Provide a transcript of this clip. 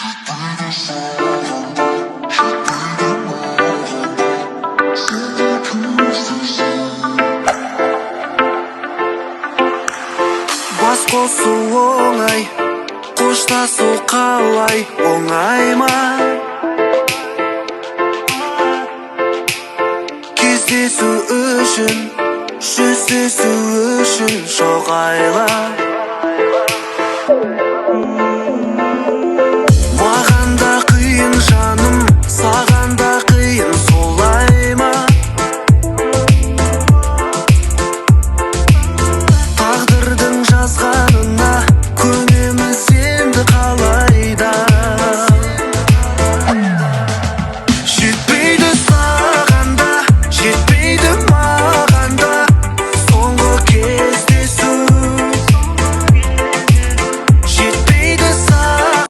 Бас қосу оңай, қоштасу қалай оңай ма? Кездесу үшін, жүздесу үшін жоқ айла.